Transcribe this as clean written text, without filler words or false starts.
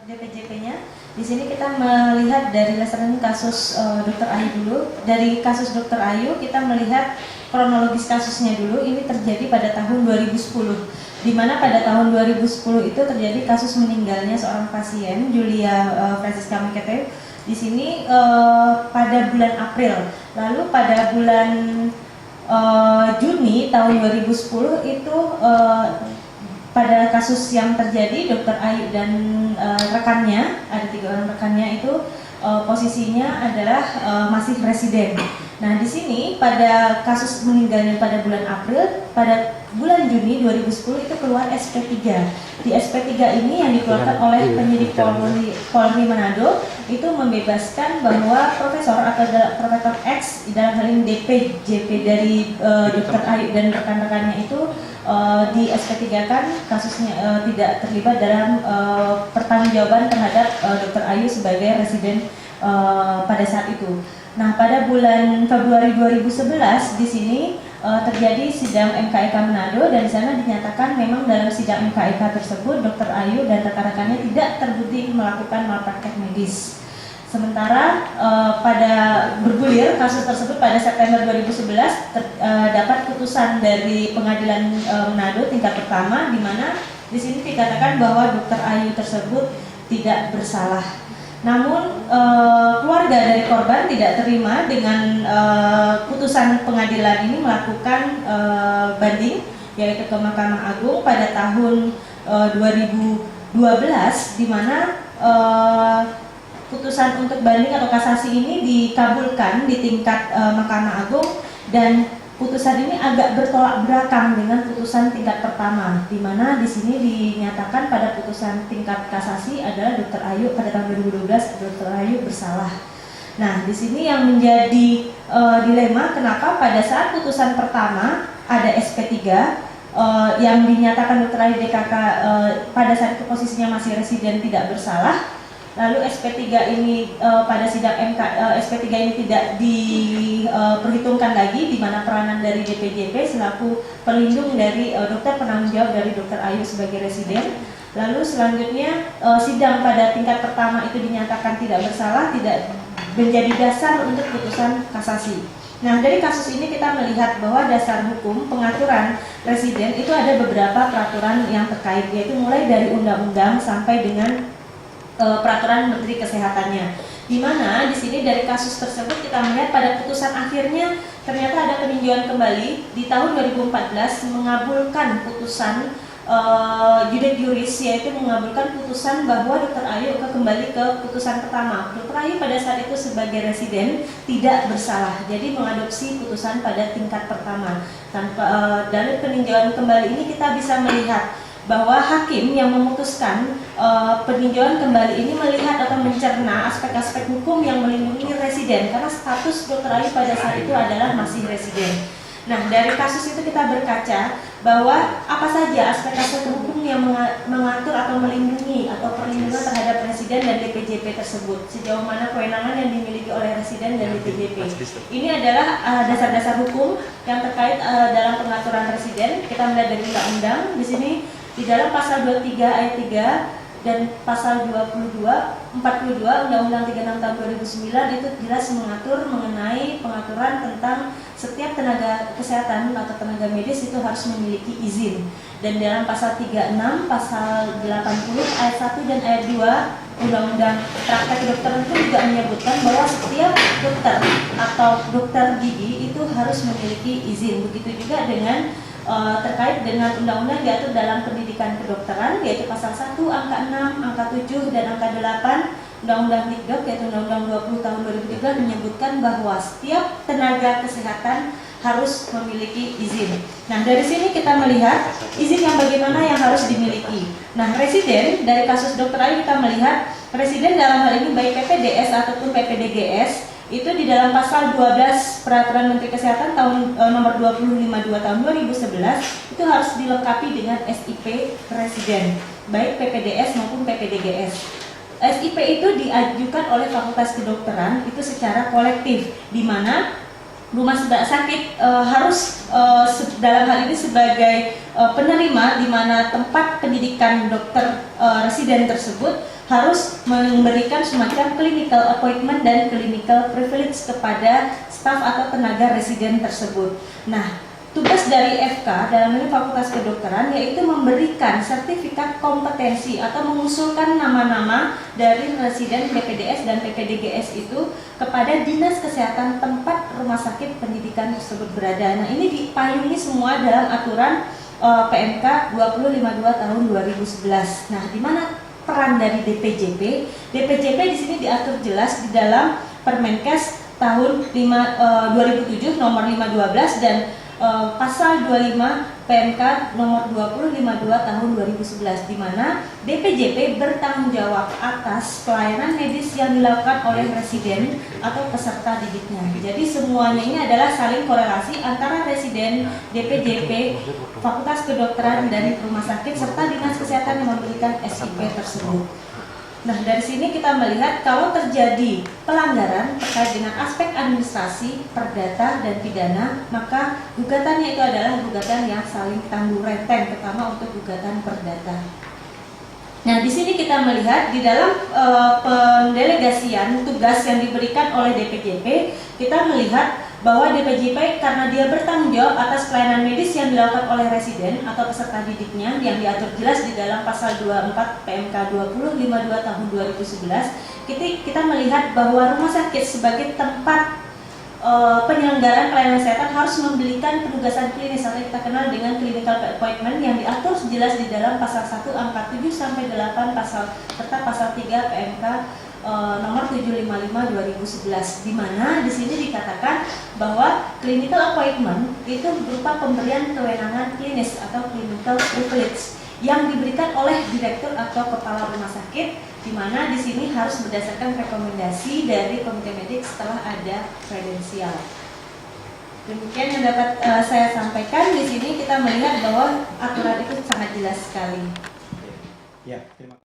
DPJP-nya. Di sini kita melihat dari leseran kasus Dr. Ayu dulu. Dari kasus Dr. Ayu kita melihat kronologis kasusnya dulu. Ini terjadi pada tahun 2010, di mana pada tahun 2010 itu terjadi kasus meninggalnya seorang pasien Julia Francisca Mekete. Di sini pada bulan April. Lalu pada bulan Juni tahun 2010 itu pada kasus yang terjadi Dr. Ayu dan rekannya, ada 3 orang rekannya itu posisinya adalah masih residen. Nah, di sini pada kasus meninggalnya pada bulan April, pada bulan Juni 2010 itu keluar SP3. Di SP3 ini yang dikeluarkan oleh penyidik Polri Manado itu membebaskan bahwa Profesor atau Profesor X dalam hal ini DPJP dari Dr. Ayu dan rekan-rekannya itu di SP3 kan kasusnya tidak terlibat dalam pertanggungjawaban terhadap Dr. Ayu sebagai residen pada saat itu. Nah, pada bulan Februari 2011 di sini terjadi sidang MKEK Manado, dan di sana dinyatakan memang dalam sidang MKEK tersebut Dr. Ayu dan rekan-rekannya tidak terbukti melakukan malpraktek medis. Sementara pada bergulir kasus tersebut pada September 2011 dapat putusan dari Pengadilan Manado tingkat pertama, di mana di sini dikatakan bahwa Dr. Ayu tersebut tidak bersalah. Namun keluarga dari korban tidak terima dengan putusan pengadilan ini, melakukan banding yaitu ke Mahkamah Agung pada tahun 2012, di mana putusan untuk banding atau kasasi ini dikabulkan di tingkat Mahkamah Agung, dan putusan ini agak bertolak belakang dengan putusan tingkat pertama, di mana di sini dinyatakan pada putusan tingkat kasasi adalah Dr. Ayu pada tahun 2012 Dr. Ayu bersalah. Nah, di sini yang menjadi dilema, kenapa pada saat putusan pertama ada SP3 yang dinyatakan Dr. Ayu DKK pada saat itu posisinya masih residen tidak bersalah. Lalu SP3 ini pada sidang MK SP3 ini tidak diperhitungkan lagi, di mana peranan dari DPJP selaku pelindung dari dokter penanggung jawab dari Dr. Ayu sebagai residen. Lalu selanjutnya sidang pada tingkat pertama itu dinyatakan tidak bersalah, tidak menjadi dasar untuk putusan kasasi. Nah, dari kasus ini kita melihat bahwa dasar hukum pengaturan residen itu ada beberapa peraturan yang terkait, yaitu mulai dari undang-undang sampai dengan peraturan Menteri Kesehatannya. Di mana di sini dari kasus tersebut kita melihat pada putusan akhirnya ternyata ada peninjauan kembali di tahun 2014 mengabulkan putusan judek juris, yaitu mengabulkan putusan bahwa Dr. Ayu kembali ke putusan pertama. Dr. Ayu pada saat itu sebagai residen tidak bersalah, jadi mengadopsi putusan pada tingkat pertama. Tanpa dari peninjauan kembali ini kita bisa melihat bahwa hakim yang memutuskan peninjauan kembali ini melihat atau mencerna aspek-aspek hukum yang melindungi residen, karena status Dr. Ayu pada saat itu adalah masih residen. Nah, dari kasus itu kita berkaca bahwa apa saja aspek-aspek hukum yang mengatur atau melindungi atau perlindungan terhadap residen dan DPJP tersebut, sejauh mana kewenangan yang dimiliki oleh residen dan DPJP. Ini adalah dasar-dasar hukum yang terkait dalam pengaturan residen. Kita melihat dari undang-undang di sini. Di dalam pasal 23 ayat 3 dan pasal 42 Undang-Undang 36 tahun 2009 itu jelas mengatur mengenai pengaturan tentang setiap tenaga kesehatan atau tenaga medis itu harus memiliki izin. Dan dalam pasal 36, pasal 80 ayat 1 dan ayat 2 Undang-Undang Praktek Kedokteran itu juga menyebutkan bahwa setiap dokter atau dokter gigi itu harus memiliki izin. Begitu juga dengan terkait dengan undang-undang diatur dalam pendidikan kedokteran, yaitu pasal 1, angka 6, angka 7, dan angka 8 Undang-Undang Dikdok, yaitu Undang-Undang 20 tahun 2003 menyebutkan bahwa setiap tenaga kesehatan harus memiliki izin. Nah, dari sini kita melihat izin yang bagaimana yang harus dimiliki. Nah, residen dari kasus Dr. Ayu kita melihat residen dalam hal ini baik PPDS ataupun PPDGS itu di dalam pasal 12 Peraturan Menteri Kesehatan tahun nomor 252 tahun 2011 itu harus dilengkapi dengan SIP residen, baik PPDS maupun PPDGS. SIP itu diajukan oleh Fakultas Kedokteran itu secara kolektif, di mana rumah sakit harus dalam hal ini sebagai penerima, di mana tempat pendidikan dokter residen tersebut harus memberikan semacam clinical appointment dan clinical privilege kepada staf atau tenaga residen tersebut. Nah, tugas dari FK dalam ini Fakultas Kedokteran yaitu memberikan sertifikat kompetensi atau mengusulkan nama-nama dari residen PPDS dan PPDGS itu kepada Dinas Kesehatan tempat rumah sakit pendidikan tersebut berada. Nah, ini dipayungi semua dalam aturan PMK 2052 tahun 2011. Nah, di mana peran dari DPJP? DPJP di sini diatur jelas di dalam Permenkes tahun 2007 nomor 512 dan pasal 25 PMK nomor 2052 tahun 2011, di mana DPJP bertanggung jawab atas pelayanan medis yang dilakukan oleh residen atau peserta didiknya. Jadi semuanya ini adalah saling korelasi antara residen, DPJP, Fakultas Kedokteran dan rumah sakit serta dinas kesehatan yang memberikan SIP tersebut. Nah, dari sini kita melihat kalau terjadi pelanggaran terkait dengan aspek administrasi, perdata, dan pidana, maka gugatannya itu adalah gugatan yang saling tanggung renteng, terutama untuk gugatan perdata. Nah, di sini kita melihat di dalam pendelegasian tugas yang diberikan oleh DPJP, kita melihat bahwa DPJP karena dia bertanggung jawab atas pelayanan medis yang dilakukan oleh residen atau peserta didiknya yang diatur jelas di dalam pasal 24 PMK 2052 tahun 2011, kita melihat bahwa rumah sakit sebagai tempat penyelenggaraan pelayanan kesehatan harus memberikan penugasan klinis atau kita kenal dengan clinical appointment yang diatur jelas di dalam pasal 1 angka 7 sampai 8 serta pasal 3 PMK nomor 755 2011, di mana di sini dikatakan bahwa clinical appointment itu berupa pemberian kewenangan klinis atau clinical privilege yang diberikan oleh direktur atau kepala rumah sakit, di mana di sini harus berdasarkan rekomendasi dari komite medik setelah ada kredensial. Demikian yang dapat saya sampaikan. Di sini kita melihat bahwa aturan itu sangat jelas sekali. Ya, terima kasih.